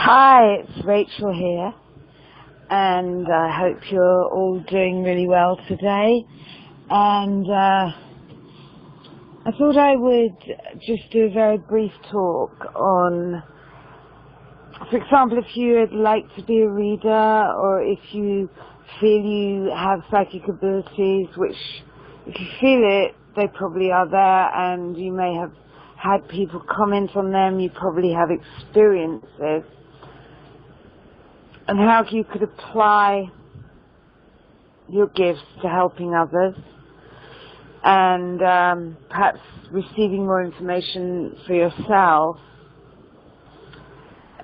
Hi, it's Rachel here, and I hope you're all doing really well today. And I thought I would just do a very brief talk on, for example, if you would like to be a reader, or if you feel you have psychic abilities, which, if you feel it, they probably are there, and you may have had people comment on them, you probably have experiences, and how you could apply your gifts to helping others, and perhaps receiving more information for yourself.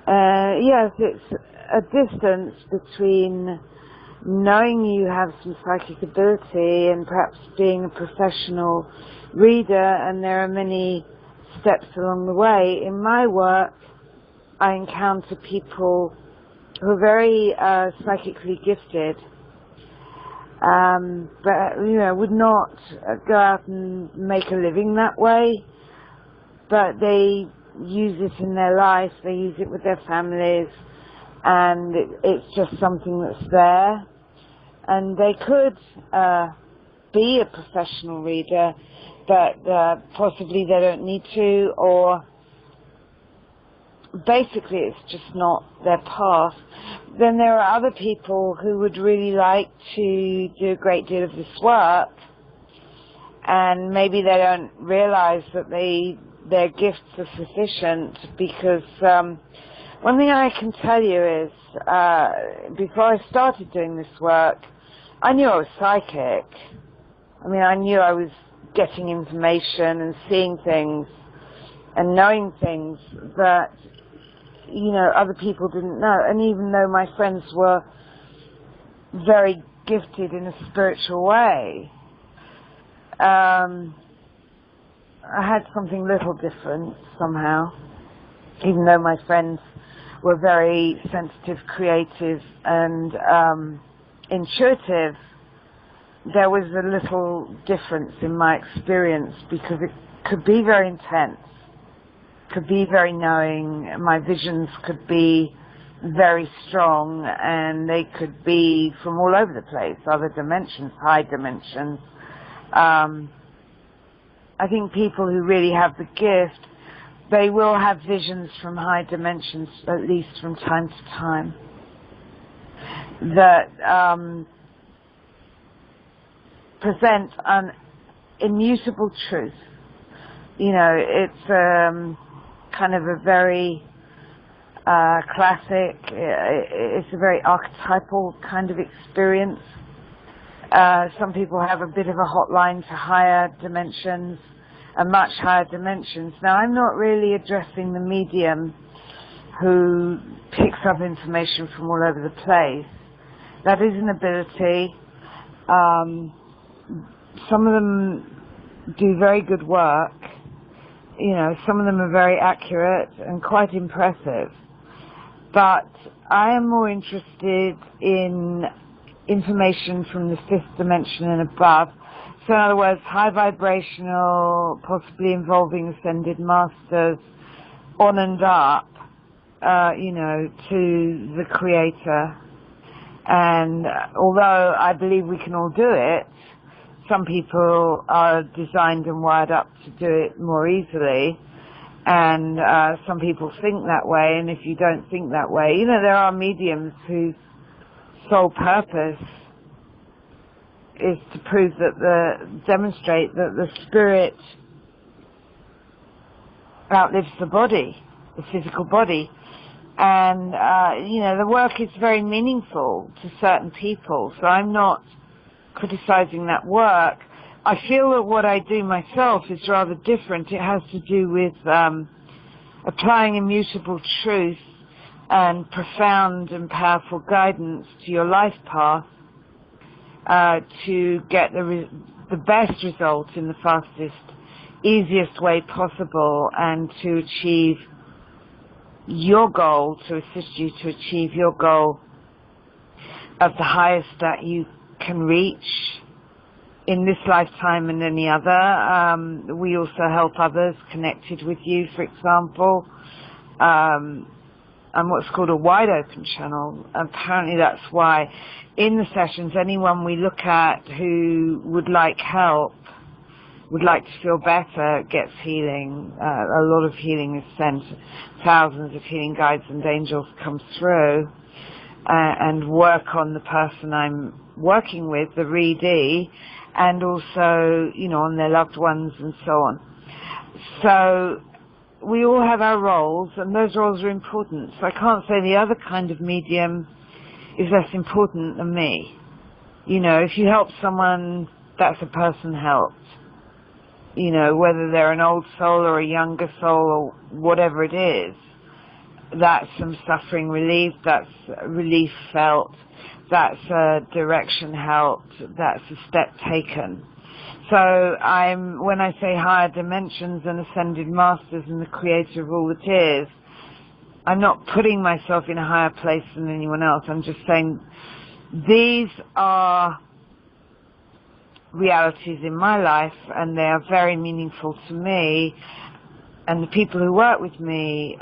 Yes, it's a distance between knowing you have some psychic ability and perhaps being a professional reader, and there are many steps along the way. In my work, I encounter people who are very psychically gifted, but would not go out and make a living that way, but they use it in their life, they use it with their families, and it's just something that's there. And they could be a professional reader, but possibly they don't need to, or basically it's just not their path. Then there are other people who would really like to do a great deal of this work, and maybe they don't realize that their gifts are sufficient, because one thing I can tell you is, before I started doing this work, I knew I was psychic. I mean, I knew I was getting information and seeing things and knowing things that other people didn't know. And even though my friends were very gifted in a spiritual way, I had something little different somehow. Even though my friends were very sensitive, creative, and intuitive, there was a little difference in my experience, because it could be very intense, could be very knowing, my visions could be very strong, and they could be from all over the place, other dimensions, high dimensions. I think people who really have the gift, they will have visions from high dimensions, at least from time to time, that present an immutable truth. It's kind of a very classic, it's a very archetypal kind of experience. Some people have a bit of a hotline to higher dimensions, and much higher dimensions. Now, I'm not really addressing the medium who picks up information from all over the place. That is an ability. Some of them do very good work. Some of them are very accurate and quite impressive. But I am more interested in information from the fifth dimension and above. So in other words, high vibrational, possibly involving ascended masters, on and up, to the Creator. And although I believe we can all do it, some people are designed and wired up to do it more easily, and some people think that way. And if you don't think that way, there are mediums whose sole purpose is to prove demonstrate that the spirit outlives the body, the physical body. And, the work is very meaningful to certain people, so I'm not criticizing that work. I feel that what I do myself is rather different. It has to do with applying immutable truth and profound and powerful guidance to your life path to get the best result in the fastest, easiest way possible, and to achieve your goal, to assist you to achieve your goal of the highest that you can reach in this lifetime and any other. We also help others connected with you, for example. I'm what's called a wide open channel. Apparently that's why in the sessions, anyone we look at who would like help, would like to feel better, gets healing. A lot of healing is sent. Thousands of healing guides and angels come through and work on the person I'm working with, the readee, and also, you know, on their loved ones and so on. So we all have our roles, and those roles are important. So I can't say the other kind of medium is less important than me. You know, if you help someone, that's a person helped. You know, whether they're an old soul or a younger soul or whatever it is, that's some suffering relief, that's relief felt, that's a direction helped, that's a step taken. So when I say higher dimensions and ascended masters and the creator of all that is, I'm not putting myself in a higher place than anyone else. I'm just saying these are realities in my life, and they are very meaningful to me, and the people who work with me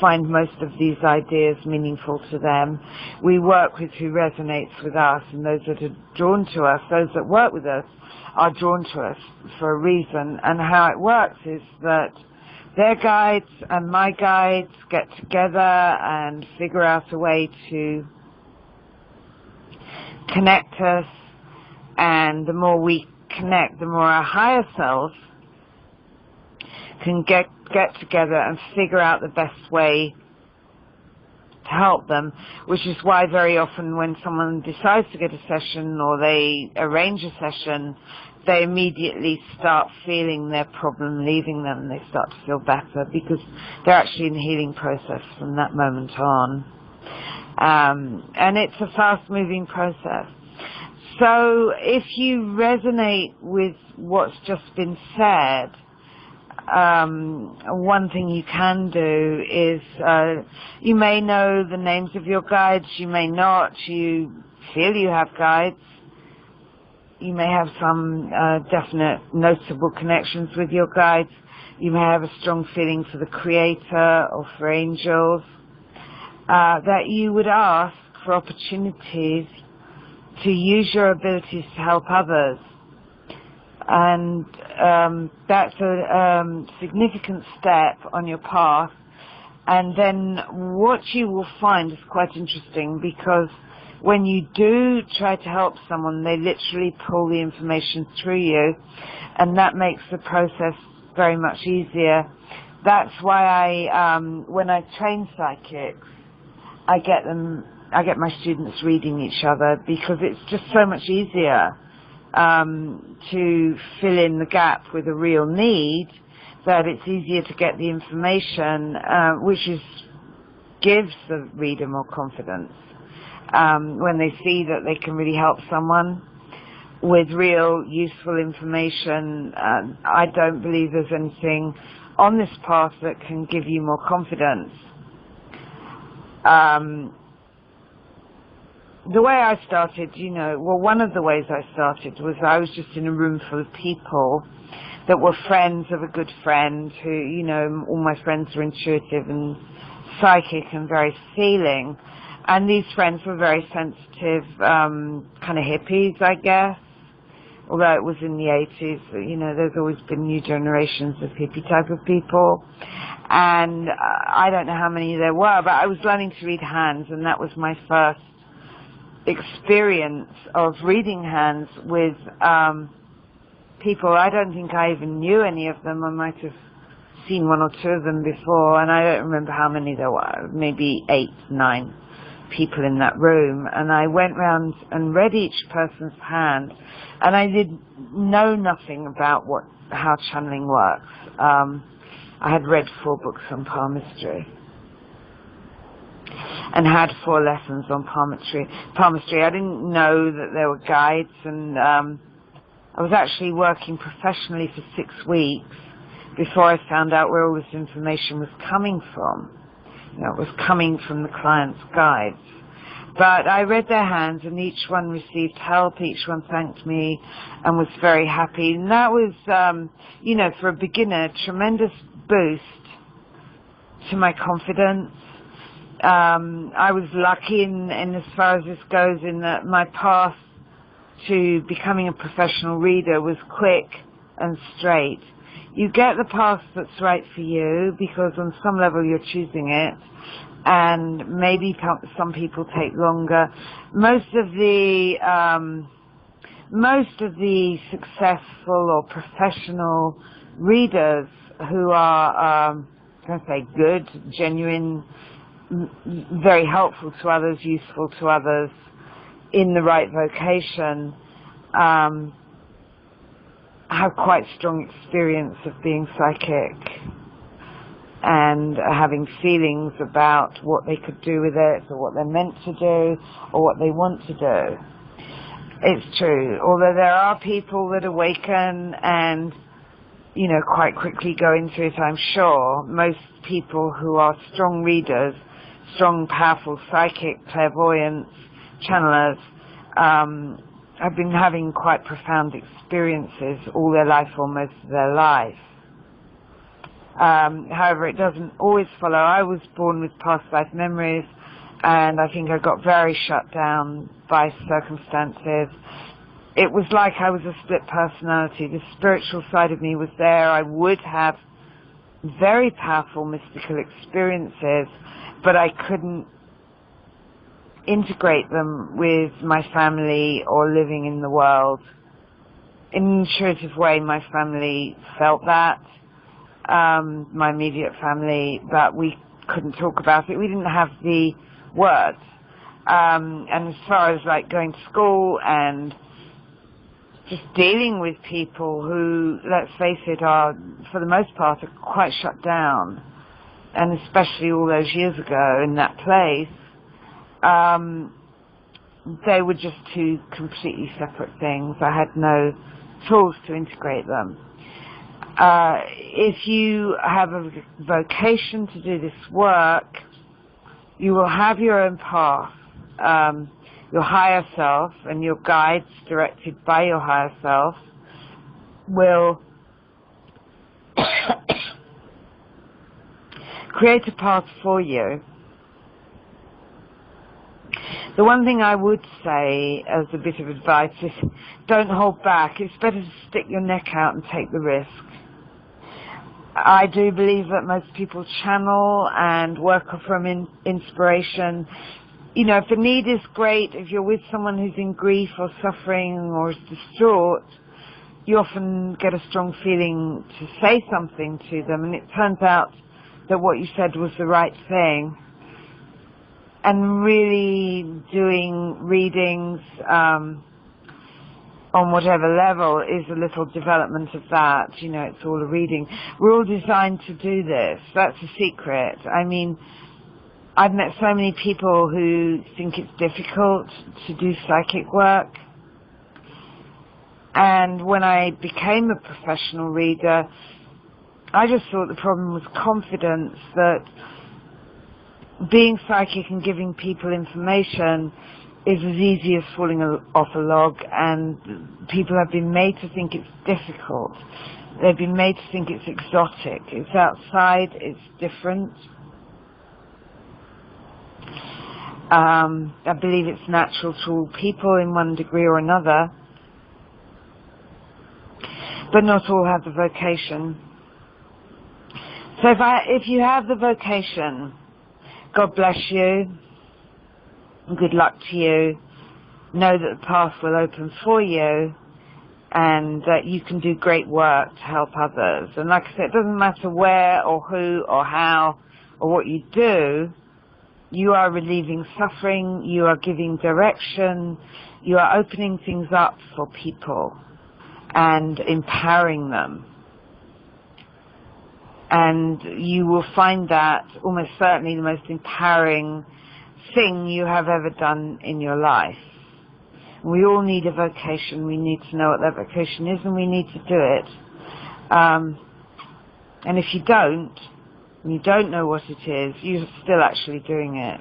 find most of these ideas meaningful to them. We work with who resonates with us, and those that are drawn to us, those that work with us are drawn to us for a reason. And how it works is that their guides and my guides get together and figure out a way to connect us, and the more we connect, the more our higher selves can get together and figure out the best way to help them, which is why very often when someone decides to get a session or they arrange a session, they immediately start feeling their problem leaving them. They start to feel better because they're actually in the healing process from that moment on. And it's a fast-moving process. So if you resonate with what's just been said, one thing you can do is you may know the names of your guides, you may not. You feel you have guides. You may have some definite noticeable connections with your guides. You may have a strong feeling for the Creator or for angels. That you would ask for opportunities to use your abilities to help others. And that's a significant step on your path. And then what you will find is quite interesting, because when you do try to help someone, they literally pull the information through you, and that makes the process very much easier. That's why when I train psychics, I get my students reading each other, because it's just so much easier to fill in the gap with a real need, that it's easier to get the information, which gives the reader more confidence. When they see that they can really help someone with real useful information, I don't believe there's anything on this path that can give you more confidence. The way I started, one of the ways I started was I was just in a room full of people that were friends of a good friend who, all my friends were intuitive and psychic and very feeling. And these friends were very sensitive, kind of hippies, I guess. Although it was in the 80s, there's always been new generations of hippie type of people. And I don't know how many there were, but I was learning to read hands, and that was my first experience of reading hands with people. I don't think I even knew any of them. I might have seen one or two of them before, and I don't remember how many there were, maybe 8, 9 people in that room. And I went round and read each person's hand, and I did know nothing about how channeling works. I had read 4 books on palmistry and had 4 lessons on palmistry. I didn't know that there were guides, and I was actually working professionally for 6 weeks before I found out where all this information was coming from. It was coming from the client's guides. But I read their hands, and each one received help, each one thanked me and was very happy. And that was, for a beginner, a tremendous boost to my confidence. I was lucky in as far as this goes, in that my path to becoming a professional reader was quick and straight. You get the path that's right for you because on some level you're choosing it, and maybe some people take longer. Most of the successful or professional readers who are, can I say, good, genuine, very helpful to others, useful to others, in the right vocation, have quite strong experience of being psychic and having feelings about what they could do with it, or what they're meant to do, or what they want to do. It's true. Although there are people that awaken and, you know, quite quickly go into it, I'm sure, most people who are strong readers, strong, powerful psychic, clairvoyants, channelers, have been having quite profound experiences all their life or most of their life. However, it doesn't always follow. I was born with past life memories, and I think I got very shut down by circumstances. It was like I was a split personality. The spiritual side of me was there. I would have very powerful mystical experiences, but I couldn't integrate them with my family or living in the world. In an intuitive way, my family felt that, my immediate family, but we couldn't talk about it. We didn't have the words. And as far as like going to school and just dealing with people who, let's face it, are, for the most part, are quite shut down, and especially all those years ago in that place, they were just two completely separate things. I had no tools to integrate them. If you have a vocation to do this work, you will have your own path. Your higher self and your guides, directed by your higher self, will create a path for you. The one thing I would say as a bit of advice is don't hold back. It's better to stick your neck out and take the risk. I do believe that most people channel and work from inspiration. You know, if the need is great, if you're with someone who's in grief or suffering or is distraught, you often get a strong feeling to say something to them, and it turns out that what you said was the right thing. And really doing readings on whatever level is a little development of that. You know, it's all a reading. We're all designed to do this. That's a secret. I mean, I've met so many people who think it's difficult to do psychic work. And when I became a professional reader, I just thought the problem was confidence, that being psychic and giving people information is as easy as falling off a log, and people have been made to think it's difficult. They've been made to think it's exotic. It's outside, it's different. I believe it's natural to all people in one degree or another, but not all have the vocation. So if you have the vocation, God bless you, and good luck to you. Know that the path will open for you, and that you can do great work to help others. And like I said, it doesn't matter where or who or how or what you do. You are relieving suffering, you are giving direction, you are opening things up for people and empowering them. And you will find that almost certainly the most empowering thing you have ever done in your life. We all need a vocation. We need to know what that vocation is, and we need to do it. And if you don't know what it is, you're still actually doing it.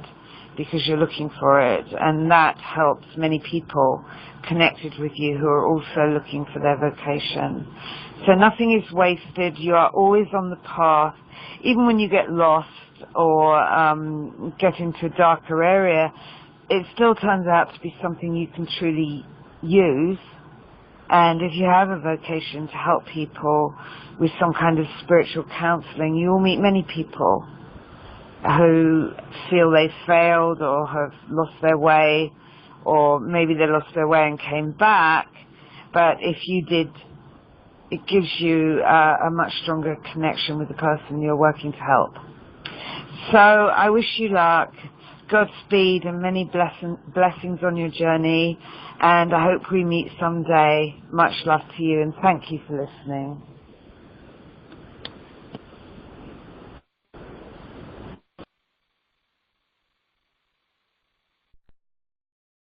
because you're looking for it, and that helps many people connected with you who are also looking for their vocation. So nothing is wasted. You are always on the path. Even when you get lost or get into a darker area, it still turns out to be something you can truly use. And if you have a vocation to help people with some kind of spiritual counseling, you will meet many people who feel they failed or have lost their way, or maybe they lost their way and came back. But if you did, it gives you a much stronger connection with the person you're working to help. So I wish you luck, Godspeed, and many blessings on your journey, and I hope we meet someday. Much love to you, and thank you for listening.